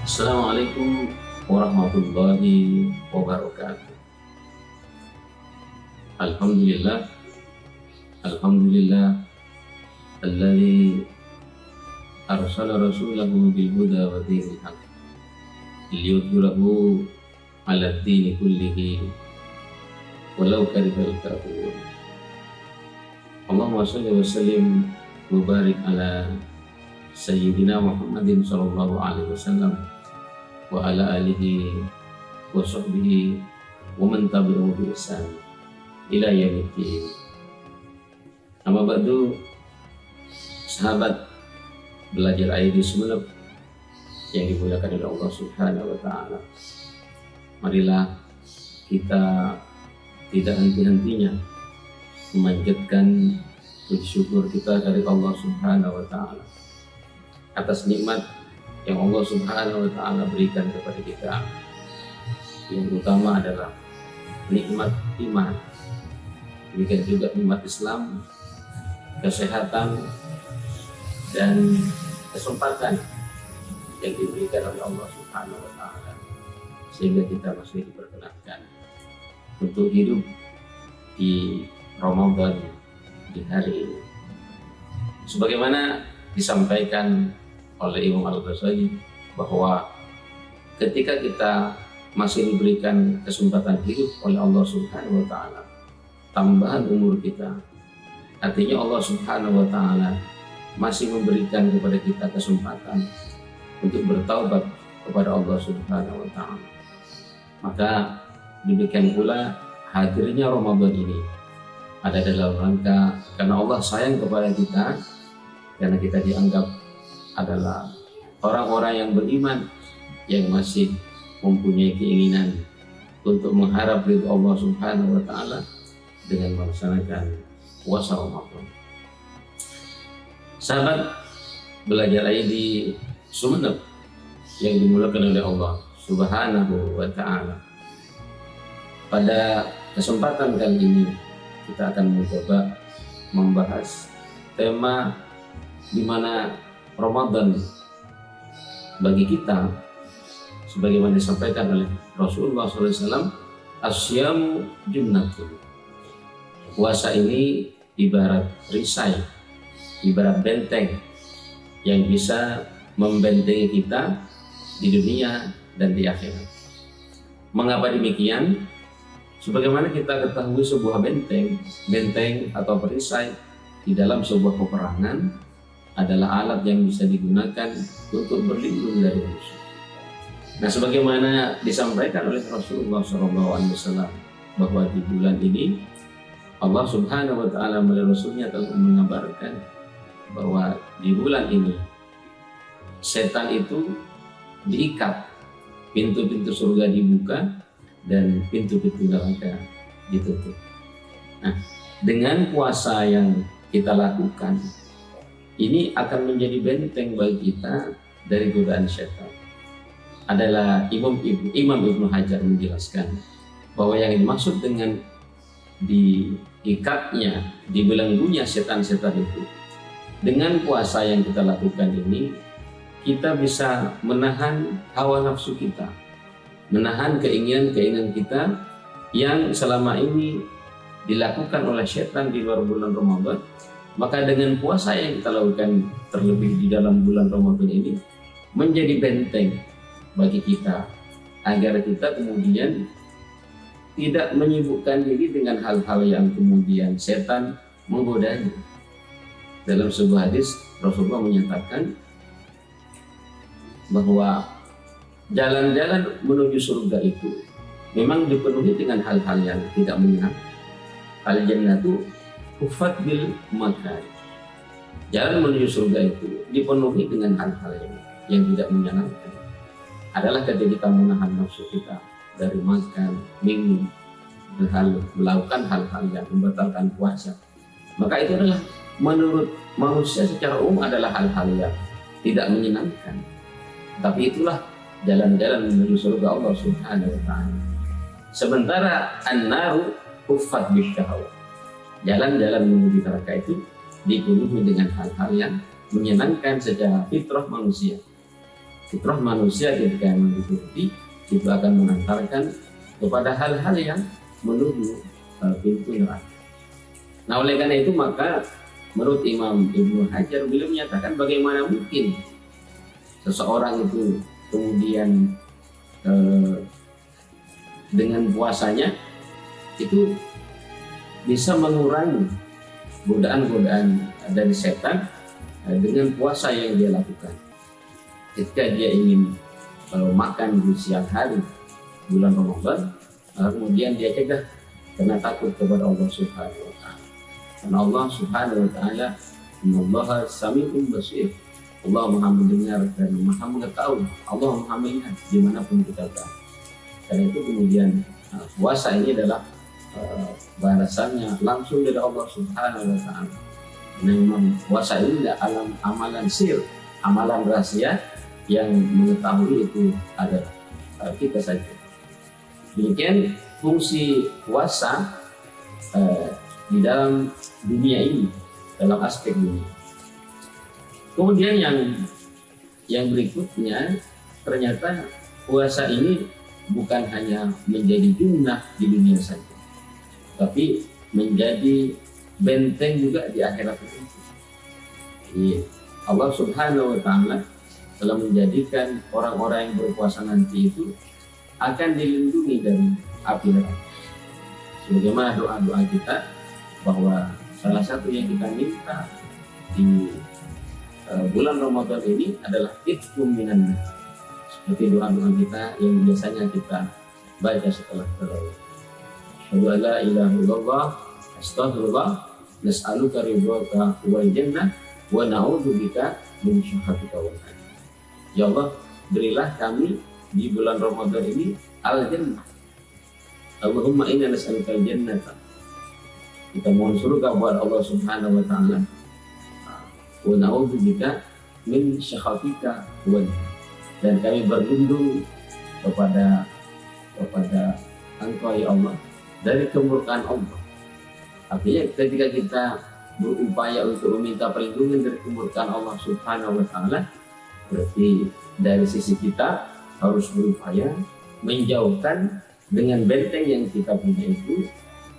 Assalamualaikum warahmatullahi wabarakatuh. Alhamdulillah, alhamdulillah, alladzi arsala rasulahu bil huda wa dinil haq liyudhhirahu 'ala ad-dini kullihi walau karihal kafirun. Allahumma shalli wa sallim wa barik ala Sayyidina Muhammadin sallallahu alaihi wasallam wa ala alihi wa sahbihi wa man tabi'ahu bi ihsan ila yaumiddin. Amma ba'du, sahabat belajar ID Sumeneb yang dimuliakan oleh Allah Subhanahu wa taala. Marilah kita tidak henti-hentinya memanjatkan puji syukur kita dari Allah Subhanahu wa taala atas nikmat yang Allah Subhanahu wa taala berikan kepada kita. Yang utama adalah nikmat iman, demikian juga nikmat Islam, kesehatan dan kesempatan yang diberikan oleh Allah Subhanahu wa taala, sehingga kita masih diperkenankan untuk hidup di Ramadan di hari ini. Sebagaimana disampaikan oleh Imam Al-Ghazali bahwa ketika kita masih diberikan kesempatan hidup oleh Allah Subhanahu wa taala, tambahan umur kita, artinya Allah Subhanahu wa taala masih memberikan kepada kita kesempatan untuk bertaubat kepada Allah Subhanahu wa taala. Maka demikian pula hadirnya Ramadan ini ada dalam rangka karena Allah sayang kepada kita, karena kita dianggap adalah orang-orang yang beriman yang masih mempunyai keinginan untuk mengharap ridho Allah Subhanahu wa taala dengan melaksanakan puasa Ramadan. Sahabat belajar di Sumeneb yang dimuliakan oleh Allah Subhanahu wa taala. Pada kesempatan kali ini kita akan mencoba membahas tema di mana Ramadan bagi kita, sebagaimana disampaikan oleh Rasulullah SAW, asyamu junnatun. Puasa ini ibarat perisai, ibarat benteng yang bisa membentengi kita di dunia dan di akhirat. Mengapa demikian? Sebagaimana kita ketahui sebuah benteng atau perisai di dalam sebuah peperangan adalah alat yang bisa digunakan untuk berlindung dari musuh. Nah, sebagaimana disampaikan oleh Rasulullah SAW bahwa di bulan ini Allah Subhanahu wa taala melalui Rasulnya telah mengabarkan bahwa di bulan ini setan itu diikat, pintu-pintu surga dibuka dan pintu-pintu neraka ditutup. Nah, dengan puasa yang kita lakukan ini akan menjadi benteng bagi kita dari godaan syaitan. Adalah Imam Ibnu Hajar menjelaskan bahwa yang dimaksud dengan diikatnya, dibelenggunya setan-setan itu, dengan puasa yang kita lakukan ini, kita bisa menahan hawa nafsu kita, menahan keinginan-keinginan kita yang selama ini dilakukan oleh setan di luar bulan Ramadan. Maka dengan puasa yang kita lakukan terlebih di dalam bulan Ramadan ini menjadi benteng bagi kita agar kita kemudian tidak menyibukkan diri dengan hal-hal yang kemudian setan menggodanya. Dalam sebuah hadis Rasulullah menyatakan bahwa jalan-jalan menuju surga itu memang dipenuhi dengan hal-hal yang tidak menyenangkan. Al-jannatu ufat bil makan. Jalan menuju surga itu dipenuhi dengan hal-hal yang tidak menyenangkan. Adalah ketika kita menahan nafsu kita dari makan, minum, melakukan hal-hal yang membatalkan puasa. Maka itu adalah menurut manusia secara umum adalah hal-hal yang tidak menyenangkan. Tapi itulah jalan-jalan menuju surga Allah Subhanahu wa taala. Sementara an-naru ufat bisyahawat. Jalan-jalan menuju neraka itu dipenuhi dengan hal-hal yang menyenangkan secara fitrah manusia. fitrah manusia ketika memang dituruti itu akan mengantarkan kepada hal-hal yang menuju pintu neraka. Nah, oleh karena itu maka menurut Imam Ibnu Hajar beliau menyatakan bagaimana mungkin seseorang itu kemudian dengan puasanya itu bisa mengurangi godaan-godaan dari setan dengan puasa yang dia lakukan. Ketika dia ingin makan di siang hari bulan Ramadan, kemudian dia cegah karena takut kepada Allah Subhanahu wa Ta'ala. Karena Allah Subhanahu wa Ta'ala, Innallaha Sami'un Basir. Allah Maha mendengar dan Maha mengetahui. Allah Maha melihat dimanapun kita berada. Karena itu kemudian puasa ini adalah balasannya langsung dari Allah Subhanahu wa Ta'ala. Karena memang puasa ini adalah amalan sir, amalan rahasia yang mengetahui itu ada kita saja. Demikian fungsi puasa di dalam dunia ini, dalam aspek dunia. Kemudian yang berikutnya, ternyata puasa ini bukan hanya menjadi junnah di dunia saja, tapi menjadi benteng juga di akhirat itu. Jadi Allah Subhanahu wa Ta'ala telah menjadikan orang-orang yang berpuasa nanti itu akan dilindungi dari api neraka. Sebagaimana doa-doa kita bahwa salah satu yang kita minta di bulan Ramadan ini adalah itqum minan nar. Seperti doa-doa kita yang biasanya kita baca setelah tarawih. Asyhadu an la ilaha illallah, astaghfirullah, nas'aluka ridwaka wal jannah wa na'udzubika min syakhatika wan nar. Ya Allah, berilah kami di bulan Ramadan ini al-jannah. Allahumma inna nas'aluka al-jannata. Kita mohon surga buat Allah Subhanahu wa Ta'ala. Wa na'udzubika min syakhatika wan nar. Dan kami berlindung kepada Engkau ya Allah dari kemurkaan Allah. Artinya ketika kita berupaya untuk meminta perlindungan dari kemurkaan Allah Subhanahu wa Ta'ala, berarti dari sisi kita harus berupaya menjauhkan dengan benteng yang kita punya itu,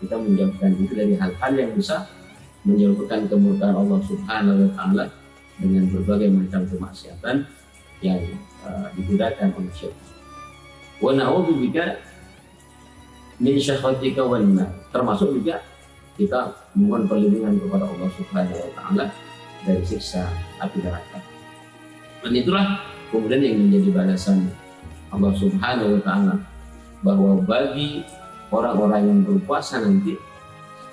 kita menjauhkan itu dari hal-hal yang bisa menjauhkan kemurkaan Allah Subhanahu wa Ta'ala dengan berbagai macam kemaksiatan yang digunakan oleh syaitan. Wa na'udzubika min syakhatika wan nar. Termasuk juga kita mohon perlindungan kepada Allah Subhanahu wa Ta'ala dari siksa api neraka. Dan itulah kemudian yang menjadi balasan Allah Subhanahu wa Ta'ala, bahwa bagi orang-orang yang berpuasa nanti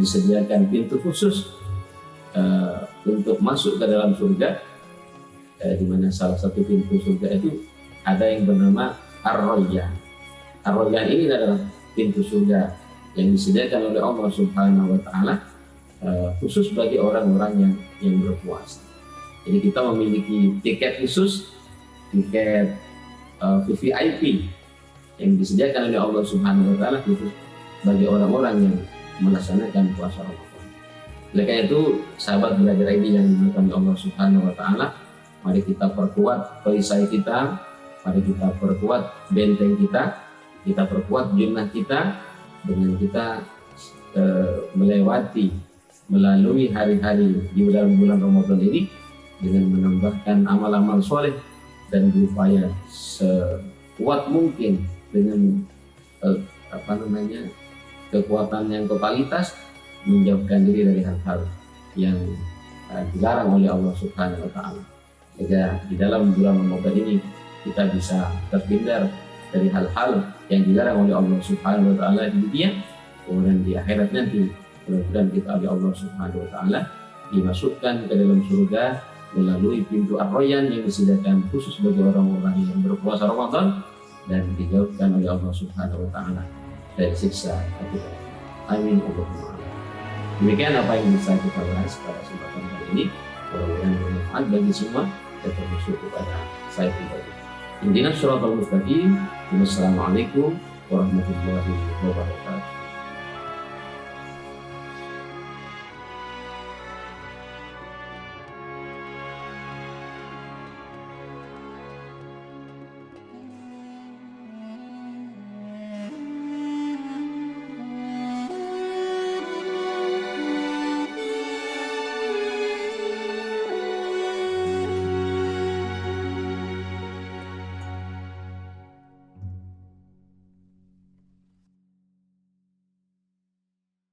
disediakan pintu khusus untuk masuk ke dalam surga, di mana salah satu pintu surga itu ada yang bernama Ar-Rayyan. Ar-Rayyan ini adalah pintu surga yang disediakan oleh Allah Subhanahu wa Ta'ala khusus bagi orang-orang yang berpuasa. Jadi kita memiliki tiket khusus, tiket VVIP yang disediakan oleh Allah Subhanahu wa Ta'ala khusus bagi orang-orang yang melaksanakan puasa Ramadan. Oleh karena itu, sahabat belajar ini yang dimuliakan oleh Allah Subhanahu wa Ta'ala, mari kita perkuat perisai kita, mari kita perkuat benteng kita perkuat junnah kita dengan kita melalui hari-hari di bulan Ramadan ini dengan menambahkan amal-amal soleh dan berupaya sekuat mungkin dengan kekuatan yang totalitas menjauhkan diri dari hal-hal yang dilarang oleh Allah Subhanahu wa Ta'ala. Sehingga di dalam bulan Ramadan ini kita bisa terhindar dari hal-hal yang dilarang oleh Allah Subhanahu wa Ta'ala di dunia, kemudian di akhirat nanti mudah-mudahan kita oleh Allah Subhanahu wa Ta'ala dimasukkan ke dalam surga melalui pintu Ar-Rayyan yang disediakan khusus bagi orang-orang yang berpuasa Ramadan dan dijauhkan oleh Allah Subhanahu wa Ta'ala dari siksa api neraka. Amin Allahumma. Demikian apa yang bisa kita bahas pada kesempatan kali ini. Mudah-mudahan bermanfaat bagi semua dan termasuk kepada saya pribadi. Intinya shiratal mustaqim. Wassalamualaikum warahmatullahi wabarakatuh.